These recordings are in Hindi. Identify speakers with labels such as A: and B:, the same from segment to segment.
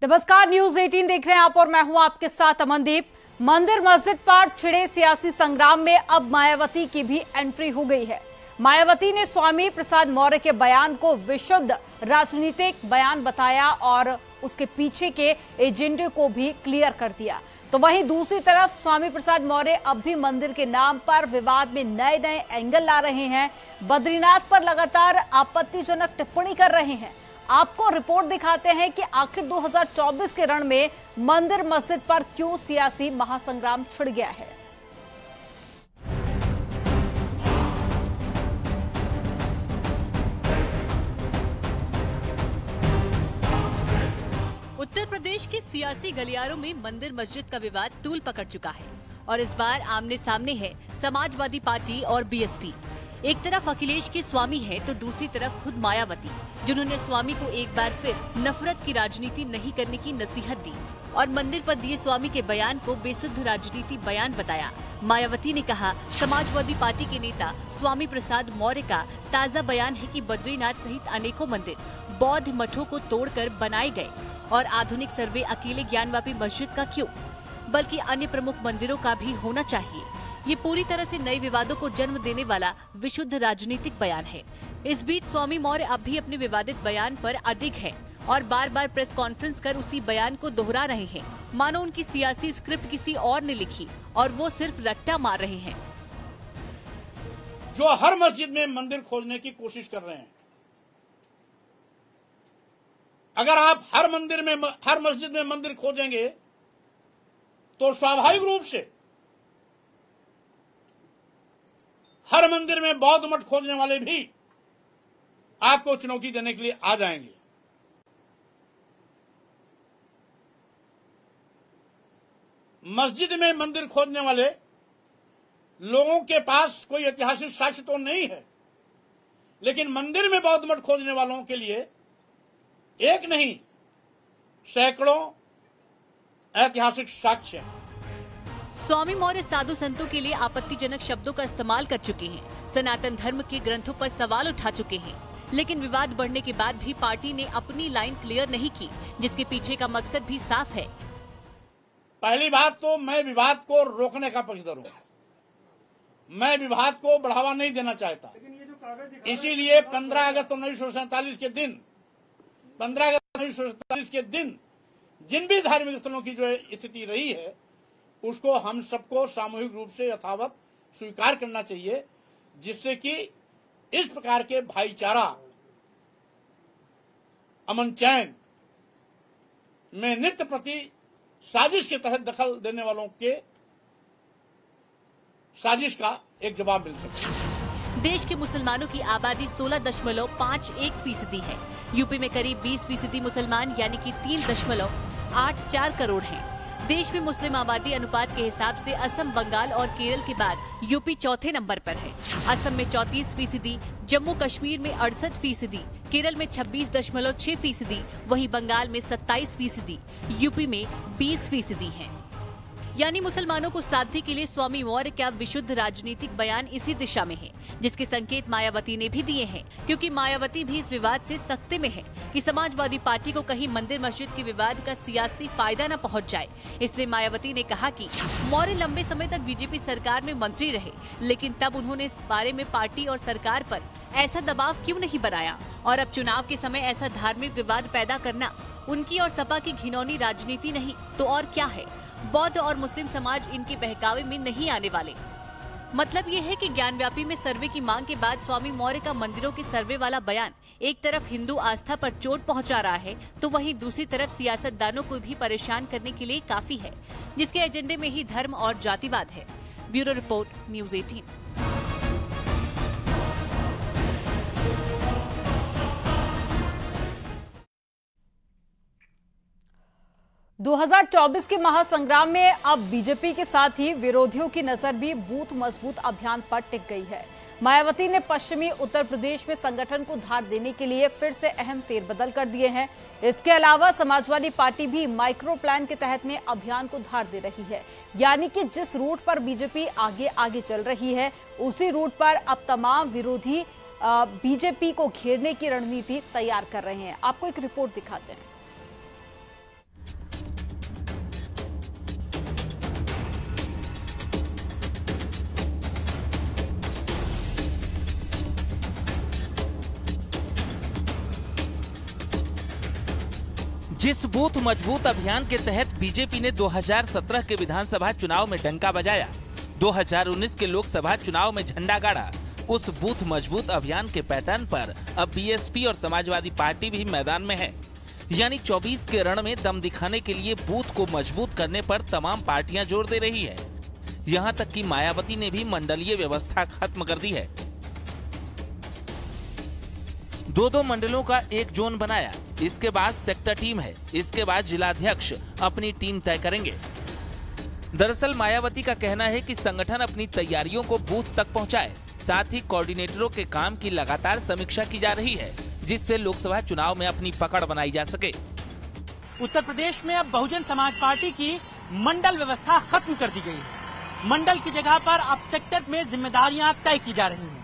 A: नमस्कार, न्यूज 18 देख रहे हैं आप और मैं हूं आपके साथ अमनदीप। मंदिर मस्जिद पर छिड़े सियासी संग्राम में अब मायावती की भी एंट्री हो गई है। मायावती ने स्वामी प्रसाद मौर्य के बयान को विशुद्ध राजनीतिक बयान बताया और उसके पीछे के एजेंडे को भी क्लियर कर दिया। तो वहीं दूसरी तरफ स्वामी प्रसाद मौर्य अब भी मंदिर के नाम पर विवाद में नए नए एंगल ला रहे हैं। बद्रीनाथ पर लगातार आपत्तिजनक टिप्पणी कर रहे हैं। आपको रिपोर्ट दिखाते हैं कि आखिर 2024 के रण में मंदिर मस्जिद पर क्यों सियासी महासंग्राम छिड़ गया है।
B: उत्तर प्रदेश के सियासी गलियारों में मंदिर मस्जिद का विवाद तूल पकड़ चुका है और इस बार आमने सामने है समाजवादी पार्टी और बीएसपी। एक तरफ अखिलेश के स्वामी है तो दूसरी तरफ खुद मायावती, जिन्होंने स्वामी को एक बार फिर नफरत की राजनीति नहीं करने की नसीहत दी और मंदिर पर दिए स्वामी के बयान को बेसुध राजनीति बयान बताया। मायावती ने कहा, समाजवादी पार्टी के नेता स्वामी प्रसाद मौर्य का ताज़ा बयान है कि बद्रीनाथ सहित अनेकों मंदिर बौद्ध मठों को तोड़कर बनाए गए और आधुनिक सर्वे अकेले ज्ञानवापी मस्जिद का क्यों, बल्कि अन्य प्रमुख मंदिरों का भी होना चाहिए। ये पूरी तरह से नए विवादों को जन्म देने वाला विशुद्ध राजनीतिक बयान है। इस बीच स्वामी मौर्य अब भी अपने विवादित बयान पर अडिग है और बार बार प्रेस कॉन्फ्रेंस कर उसी बयान को दोहरा रहे हैं, मानो उनकी सियासी स्क्रिप्ट किसी और ने लिखी और वो सिर्फ रट्टा मार रहे हैं।
C: जो हर मस्जिद में मंदिर खोजने की कोशिश कर रहे हैं, अगर आप हर मस्जिद में मंदिर खोजेंगे तो स्वाभाविक रूप से हर मंदिर में बौद्ध मठ खोजने वाले भी आपको चुनौती देने के लिए आ जाएंगे। मस्जिद में मंदिर खोजने वाले लोगों के पास कोई ऐतिहासिक साक्ष्य तो नहीं है, लेकिन मंदिर में बौद्ध मठ खोजने वालों के लिए एक नहीं सैकड़ों ऐतिहासिक साक्ष्य हैं।
B: स्वामी मौर्य साधु संतों के लिए आपत्तिजनक शब्दों का इस्तेमाल कर चुके हैं, सनातन धर्म के ग्रंथों पर सवाल उठा चुके हैं, लेकिन विवाद बढ़ने के बाद भी पार्टी ने अपनी लाइन क्लियर नहीं की, जिसके पीछे का मकसद भी साफ है।
C: पहली बात तो मैं विवाद को रोकने का पक्षधर हूं, मैं विवाद को बढ़ावा नहीं देना चाहता। इसीलिए 15 अगस्त 1947 के दिन जिन भी धार्मिक स्थलों की जो स्थिति रही है उसको हम सबको सामूहिक रूप से यथावत स्वीकार करना चाहिए, जिससे कि इस प्रकार के भाईचारा अमन चैन में नित्य प्रति साजिश के तहत दखल देने वालों के साजिश का एक जवाब मिल सके।
B: देश के मुसलमानों की आबादी 16.51% है। यूपी में करीब 20% मुसलमान यानी कि 3.84 करोड़ हैं। देश में मुस्लिम आबादी अनुपात के हिसाब से असम, बंगाल और केरल के बाद यूपी चौथे नंबर पर है। असम में 34%, जम्मू कश्मीर में 68%, केरल में 26.6%, वहीं बंगाल में 27%, यूपी में 20% है। यानी मुसलमानों को साधने के लिए स्वामी मौर्य का विशुद्ध राजनीतिक बयान इसी दिशा में है, जिसके संकेत मायावती ने भी दिए हैं, क्योंकि मायावती भी इस विवाद से सख्ते में है कि समाजवादी पार्टी को कहीं मंदिर मस्जिद के विवाद का सियासी फायदा न पहुंच जाए। इसलिए मायावती ने कहा कि मौर्य लंबे समय तक बीजेपी सरकार में मंत्री रहे, लेकिन तब उन्होंने इस बारे में पार्टी और सरकार पर ऐसा दबाव क्यों नहीं बनाया, और अब चुनाव के समय ऐसा धार्मिक विवाद पैदा करना उनकी और सपा की घिनौनी राजनीति नहीं तो और क्या है। बौद्ध और मुस्लिम समाज इनके बहकावे में नहीं आने वाले। मतलब ये है कि ज्ञानव्यापी में सर्वे की मांग के बाद स्वामी मौर्य का मंदिरों के सर्वे वाला बयान एक तरफ हिंदू आस्था पर चोट पहुंचा रहा है, तो वहीं दूसरी तरफ सियासतदानों को भी परेशान करने के लिए काफी है, जिसके एजेंडे में ही धर्म और जातिवाद है। Bureau report, news 18।
A: 2024 के महासंग्राम में अब बीजेपी के साथ ही विरोधियों की नजर भी बूथ मजबूत अभियान पर टिक गई है। मायावती ने पश्चिमी उत्तर प्रदेश में संगठन को धार देने के लिए फिर से अहम फेरबदल कर दिए हैं। इसके अलावा समाजवादी पार्टी भी माइक्रो प्लान के तहत में अभियान को धार दे रही है, यानी कि जिस रूट पर बीजेपी आगे आगे चल रही है उसी रूट पर अब तमाम विरोधी बीजेपी को घेरने की रणनीति तैयार कर रहे हैं। आपको एक रिपोर्ट दिखाते हैं।
D: जिस बूथ मजबूत अभियान के तहत बीजेपी ने 2017 के विधानसभा चुनाव में डंका बजाया, 2019 के लोकसभा चुनाव में झंडा गाड़ा, उस बूथ मजबूत अभियान के पैटर्न पर अब बीएसपी और समाजवादी पार्टी भी मैदान में है। यानी 24 के रण में दम दिखाने के लिए बूथ को मजबूत करने पर तमाम पार्टियां जोर दे रही है। यहां तक कि मायावती ने भी मंडलीय व्यवस्था खत्म कर दी है। 2-2 मंडलों का एक जोन बनाया, इसके बाद सेक्टर टीम है, इसके बाद जिलाध्यक्ष अपनी टीम तय करेंगे। दरअसल मायावती का कहना है कि संगठन अपनी तैयारियों को बूथ तक पहुंचाए, साथ ही कोऑर्डिनेटरों के काम की लगातार समीक्षा की जा रही है, जिससे लोकसभा चुनाव में अपनी पकड़ बनाई जा सके।
E: उत्तर प्रदेश में अब बहुजन समाज पार्टी की मंडल व्यवस्था खत्म कर दी गई है। मंडल की जगह पर अब सेक्टर में जिम्मेदारियां तय की जा रही हैं।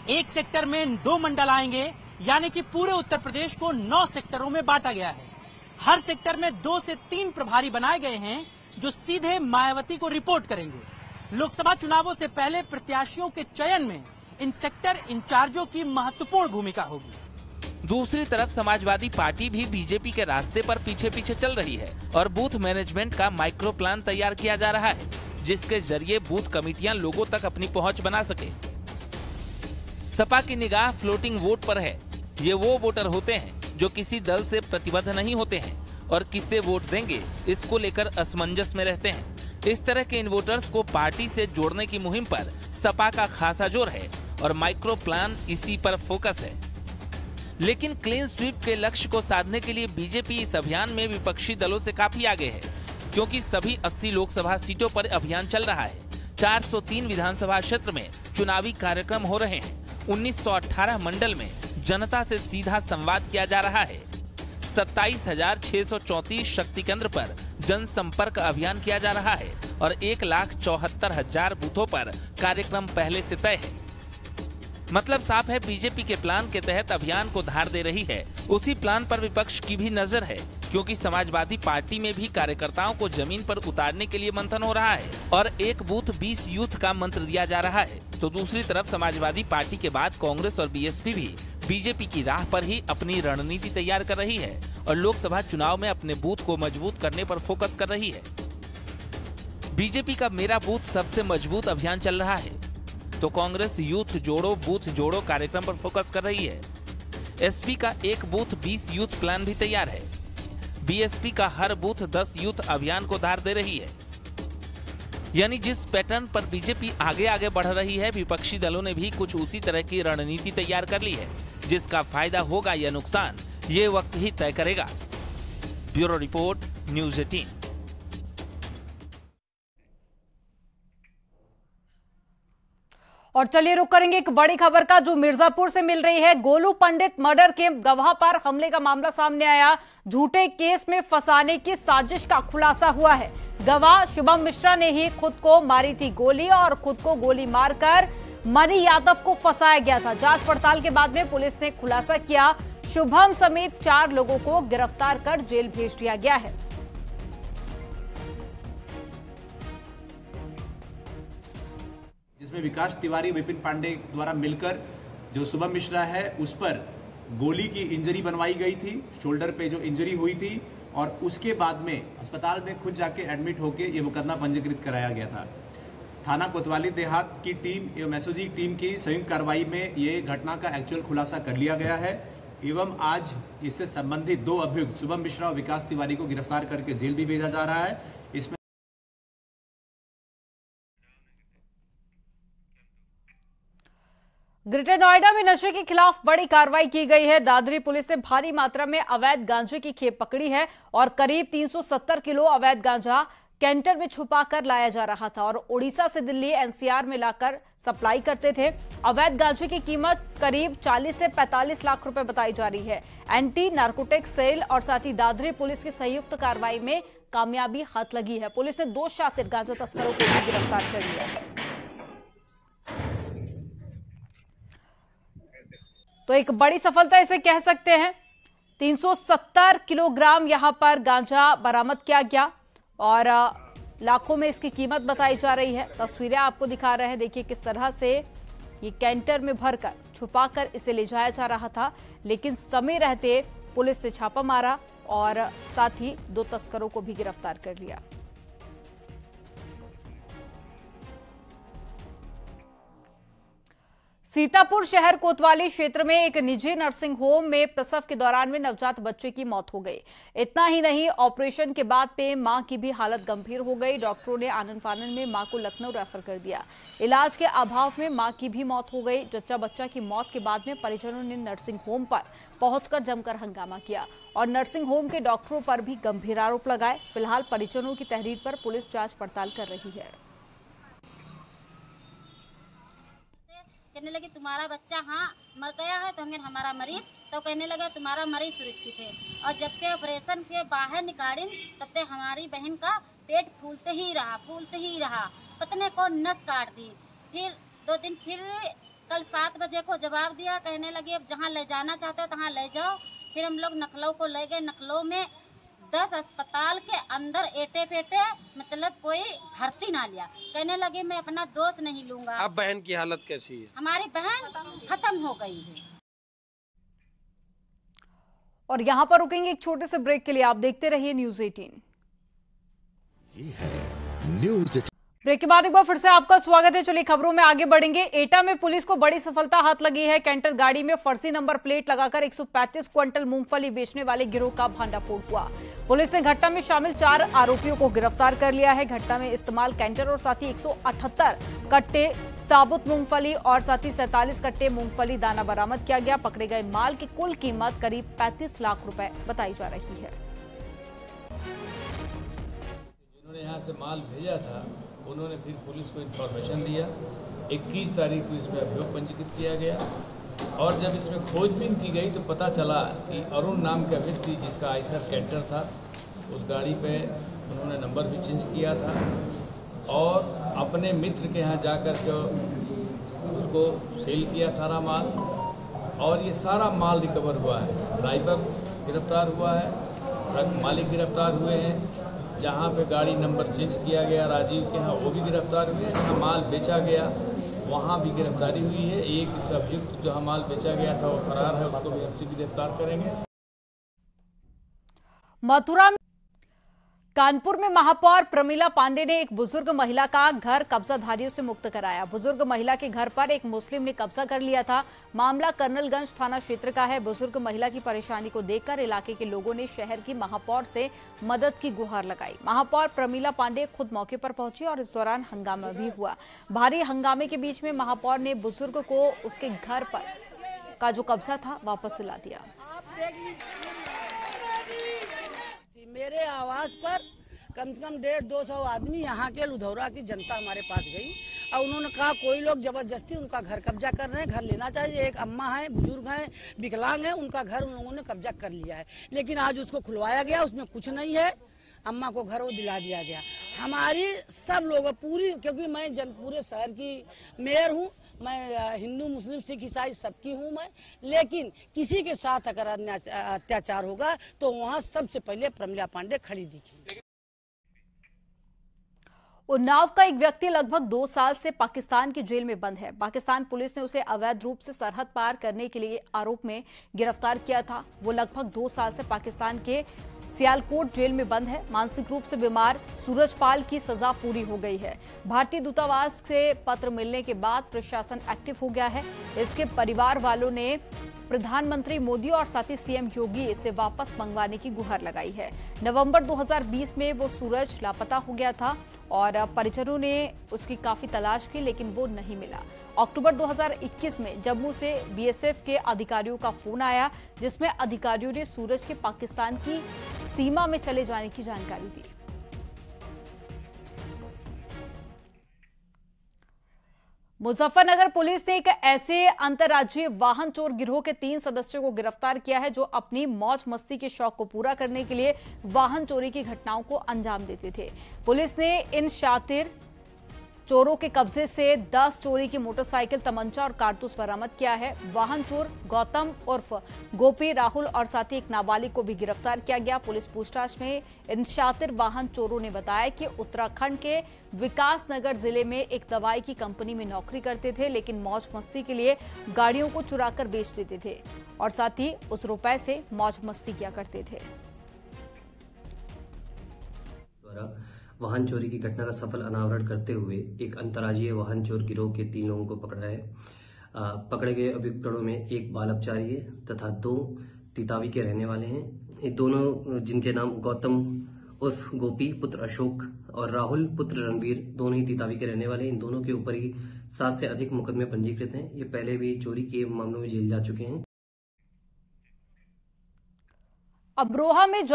E: एक सेक्टर में 2 मंडल आएंगे, यानी कि पूरे उत्तर प्रदेश को 9 सेक्टरों में बांटा गया है। हर सेक्टर में 2 से 3 प्रभारी बनाए गए हैं, जो सीधे मायावती को रिपोर्ट करेंगे। लोकसभा चुनावों से पहले प्रत्याशियों के चयन में इन सेक्टर इंचार्जों की महत्वपूर्ण भूमिका होगी।
D: दूसरी तरफ समाजवादी पार्टी भी बीजेपी के रास्ते पर पीछे पीछे चल रही है और बूथ मैनेजमेंट का माइक्रो प्लान तैयार किया जा रहा है, जिसके जरिए बूथ कमेटियां लोगों तक अपनी पहुंच बना सके। सपा की निगाह फ्लोटिंग वोट पर है। ये वो वोटर होते हैं जो किसी दल से प्रतिबद्ध नहीं होते हैं और किससे वोट देंगे इसको लेकर असमंजस में रहते हैं। इस तरह के इन वोटर्स को पार्टी से जोड़ने की मुहिम पर सपा का खासा जोर है और माइक्रो प्लान इसी पर फोकस है। लेकिन क्लीन स्वीप के लक्ष्य को साधने के लिए बीजेपी इस अभियान में विपक्षी दलों से काफी आगे है, क्योंकि सभी 80 लोकसभा सीटों पर अभियान चल रहा है। 403 विधानसभा क्षेत्र में चुनावी कार्यक्रम हो रहे हैं। 1918 मंडल में जनता से सीधा संवाद किया जा रहा है। 27,634 शक्ति केंद्र पर जनसंपर्क अभियान किया जा रहा है और 1,74,000 बूथों पर कार्यक्रम पहले से तय है। मतलब साफ है, बीजेपी के प्लान के तहत अभियान को धार दे रही है। उसी प्लान पर विपक्ष की भी नजर है, क्योंकि समाजवादी पार्टी में भी कार्यकर्ताओं को जमीन पर उतारने के लिए मंथन हो रहा है और एक बूथ 20 यूथ का मंत्र दिया जा रहा है। तो दूसरी तरफ समाजवादी पार्टी के बाद कांग्रेस और बीएसपी भी बीजेपी की राह पर ही अपनी रणनीति तैयार कर रही है और लोकसभा चुनाव में अपने बूथ को मजबूत करने पर फोकस कर रही है। बीजेपी का मेरा बूथ सबसे मजबूत अभियान चल रहा है, तो कांग्रेस यूथ जोड़ो बूथ जोड़ो कार्यक्रम पर फोकस कर रही है। एसपी का एक बूथ 20 यूथ प्लान भी तैयार है। बीएसपी का हर बूथ 10 यूथ अभियान को धार दे रही है। यानी जिस पैटर्न पर बीजेपी आगे आगे बढ़ रही है, विपक्षी दलों ने भी कुछ उसी तरह की रणनीति तैयार कर ली है। जिसका फायदा होगा या नुकसान, ये वक्त ही तय करेगा। Bureau report, news 18।
A: और चलिए रुक करेंगे एक बड़ी खबर का, जो मिर्जापुर से मिल रही है। गोलू पंडित मर्डर के गवाह पर हमले का मामला सामने आया। झूठे केस में फंसाने की साजिश का खुलासा हुआ है। गवाह शुभम मिश्रा ने ही खुद को मारी थी गोली और खुद को गोली मारकर मनी यादव को फंसाया गया था। जांच पड़ताल के बाद में पुलिस ने खुलासा किया, शुभम समेत 4 लोगों को गिरफ्तार कर जेल भेज दिया गया है।
F: जिसमें विकास तिवारी, विपिन पांडे द्वारा मिलकर जो शुभम मिश्रा है उस पर गोली की इंजरी बनवाई गई थी, शोल्डर पे जो इंजरी हुई थी, और उसके बाद में अस्पताल में खुद जाके एडमिट होके ये मुकदमा पंजीकृत कराया गया था। थाना कोतवाली देहात की टीम एवं एसओजी टीम की संयुक्त कार्रवाई में ये घटना का एक्चुअल खुलासा कर लिया गया है एवं आज इससे संबंधित 2 अभियुक्त शुभम मिश्रा और विकास तिवारी को गिरफ्तार करके जेल भी भेजा जा रहा है। इसमें
A: ग्रेटर नोएडा में नशे के खिलाफ बड़ी कार्रवाई की गई है। दादरी पुलिस ने भारी मात्रा में अवैध गांजे की खेप पकड़ी है और करीब 370 किलो अवैध गांजा कैंटर में छुपाकर लाया जा रहा था और उड़ीसा से दिल्ली एनसीआर में लाकर सप्लाई करते थे। अवैध गांजे की कीमत करीब 40 से 45 लाख रुपए बताई जा रही है। एंटी नार्कोटिक सेल और साथ ही दादरी पुलिस की संयुक्त कार्रवाई में कामयाबी हाथ लगी है। पुलिस ने 2 शातिर गांजा तस्करों को भी गिरफ्तार कर लिया है। तो एक बड़ी सफलता इसे कह सकते हैं। 370 किलोग्राम यहां पर गांजा बरामद किया गया और लाखों में इसकी कीमत बताई जा रही है। तस्वीरें आपको दिखा रहे हैं, देखिए किस तरह से ये कैंटर में भरकर छुपाकर इसे ले जाया जा रहा था, लेकिन समय रहते पुलिस ने छापा मारा और साथ ही 2 तस्करों को भी गिरफ्तार कर लिया। सीतापुर शहर कोतवाली क्षेत्र में एक निजी नर्सिंग होम में प्रसव के दौरान में नवजात बच्चे की मौत हो गई। इतना ही नहीं, ऑपरेशन के बाद में मां की भी हालत गंभीर हो गई। डॉक्टरों ने आनन फानन में मां को लखनऊ रेफर कर दिया। इलाज के अभाव में मां की भी मौत हो गई। जच्चा बच्चा की मौत के बाद में परिजनों ने नर्सिंग होम पर पहुंचकर जमकर हंगामा किया और नर्सिंग होम के डॉक्टरों पर भी गंभीर आरोप लगाए। फिलहाल परिजनों की तहरीर पर पुलिस जांच पड़ताल कर रही है।
G: कहने लगे तुम्हारा बच्चा मर गया है, तो हमने हमारा मरीज, तो कहने लगा तुम्हारा मरीज सुरक्षित है। और जब से ऑपरेशन के बाहर निकाली तब से हमारी बहन का पेट फूलते ही रहा, पतने को नस काट दी। फिर 2 दिन फिर कल 7 बजे को जवाब दिया, कहने लगे अब जहाँ ले जाना चाहते हो तहाँ ले जाओ। फिर हम लोग नखलऊ को ले गए। नखलऊ में 10 अस्पताल के अंदर एटे पेटे मतलब कोई भर्ती ना लिया। कहने लगे मैं अपना दोष नहीं लूंगा।
H: अब बहन की हालत कैसी है?
G: हमारी बहन खत्म हो गई है।
A: और यहाँ पर रुकेंगे एक छोटे से ब्रेक के लिए। आप देखते रहिए न्यूज़ 18।
I: ये है न्यूज़ 18।
A: ब्रेक के बाद एक बार फिर से आपका स्वागत है। चलिए खबरों में आगे बढ़ेंगे। एटा में पुलिस को बड़ी सफलता हाथ लगी है। कैंटर गाड़ी में फर्जी नंबर प्लेट लगाकर 135 क्विंटल मूंगफली बेचने वाले गिरोह का भंडाफोड़ हुआ। पुलिस ने घटना में शामिल 4 आरोपियों को गिरफ्तार कर लिया है। घटना में इस्तेमाल कैंटर और साथ ही 178 कट्टे साबुत मूंगफली और साथ ही 47 कट्टे मूंगफली दाना बरामद किया गया। पकड़े गए माल की कुल कीमत करीब 35 लाख रुपए बताई जा रही है।
J: जिन्होंने यहाँ से माल भेजा था उन्होंने फिर पुलिस को इन्फॉर्मेशन दिया। 21 तारीख को इसमें अभियोग पंजीकृत किया गया और जब इसमें खोजबीन की गई तो पता चला कि अरुण नाम का व्यक्ति जिसका आइसर कैंटर था, उस गाड़ी पे उन्होंने नंबर भी चेंज किया था और अपने मित्र के यहाँ जाकर के उसको सेल किया सारा माल। और ये सारा माल रिकवर हुआ है। ड्राइवर गिरफ्तार हुआ है, ट्रक मालिक गिरफ्तार हुए हैं। जहाँ पे गाड़ी नंबर चेंज किया गया राजीव के यहाँ वो भी गिरफ्तार हुए। जहाँ माल बेचा गया वहाँ भी गिरफ्तारी हुई है। एक इस अभियुक्त जो माल बेचा गया था वो फरार है, उसको भी हम शीघ्र गिरफ्तार करेंगे।
A: मथुरा कानपुर में महापौर प्रमिला पांडे ने एक बुजुर्ग महिला का घर कब्जाधारियों से मुक्त कराया। बुजुर्ग महिला के घर पर एक मुस्लिम ने कब्जा कर लिया था। मामला कर्नलगंज थाना क्षेत्र का है। बुजुर्ग महिला की परेशानी को देखकर इलाके के लोगों ने शहर की महापौर से मदद की गुहार लगाई। महापौर प्रमिला पांडे खुद मौके पर पहुंची और इस दौरान हंगामा भी हुआ। भारी हंगामे के बीच में महापौर ने बुजुर्ग को उसके घर पर का जो कब्जा था वापस दिला दिया।
K: मेरे आवाज पर कम से कम 150-200 आदमी यहाँ के लुधौरा की जनता हमारे पास गई और उन्होंने कहा कोई लोग जबरदस्ती उनका घर कब्जा कर रहे हैं, घर लेना चाहिए। एक अम्मा है, बुजुर्ग हैं, विकलांग है, उनका घर उन लोगों ने कब्जा कर लिया है। लेकिन आज उसको खुलवाया गया, उसमें कुछ नहीं है। अम्मा को घर वो दिला दिया गया। हमारी सब लोग पूरी, क्योंकि मैं पूरे शहर की मेयर हूँ, मैं हिंदू मुस्लिम सिख ईसाई सबकी हूँ मैं, लेकिन किसी के साथ अगर अत्याचार होगा तो वहाँ सबसे पहले प्रमिला पांडे खड़ी दिखी।
A: उन्नाव का एक व्यक्ति लगभग 2 साल से पाकिस्तान की जेल में बंद है। पाकिस्तान पुलिस ने उसे अवैध रूप से सरहद पार करने के लिए आरोप में गिरफ्तार किया था। वो लगभग 2 साल से पाकिस्तान के सियालकोट जेल में बंद है। मानसिक रूप से बीमार सूरजपाल की सजा पूरी हो गई है। भारतीय दूतावास से पत्र मिलने के बाद प्रशासन एक्टिव हो गया है। इसके परिवार वालों ने प्रधानमंत्री मोदी और साथ ही सीएम योगी इसे वापस मंगवाने की गुहार लगाई है। नवंबर 2020 में वो सूरज लापता हो गया था और परिजनों ने उसकी काफी तलाश की लेकिन वो नहीं मिला। अक्टूबर 2021 में जम्मू से बीएसएफ के अधिकारियों का फोन आया जिसमें अधिकारियों ने सूरज के पाकिस्तान की सीमा में चले जाने की जानकारी दी। मुजफ्फरनगर पुलिस ने एक ऐसे अंतर्राज्यीय वाहन चोर गिरोह के 3 सदस्यों को गिरफ्तार किया है जो अपनी मौज मस्ती के शौक को पूरा करने के लिए वाहन चोरी की घटनाओं को अंजाम देते थे। पुलिस ने इन शातिर चोरों के कब्जे से 10 चोरी की मोटरसाइकिल, तमंचा और कारतूस बरामद किया है। वाहन चोर गौतम उर्फ गोपी, राहुल और साथ ही एक नाबालिग को भी गिरफ्तार किया गया। पुलिस पूछताछ में इन शातिर वाहन चोरों ने बताया कि उत्तराखंड के विकास नगर जिले में एक दवाई की कंपनी में नौकरी करते थे, लेकिन मौज मस्ती के लिए गाड़ियों को चुराकर बेच देते थे और साथ ही उस रुपए से मौज मस्ती किया करते थे।
H: वाहन चोरी की घटना का सफल अनावरण करते हुए एक अंतर्राज्यीय वाहन चोर गिरोह के 3 लोगों को पकड़ा है। पकड़े गए अभियुक्तों में एक बाल अपचारी है तथा 2 तितावी के रहने वाले हैं। ये दोनों, जिनके नाम गौतम उर्फ गोपी पुत्र अशोक और राहुल पुत्र रणवीर, दोनों ही तितावी के रहने वाले। इन दोनों के ऊपर ही 7 से अधिक मुकदमे पंजीकृत हैं। ये पहले भी चोरी के मामलों में जेल जा चुके हैं।
A: अमरोहा में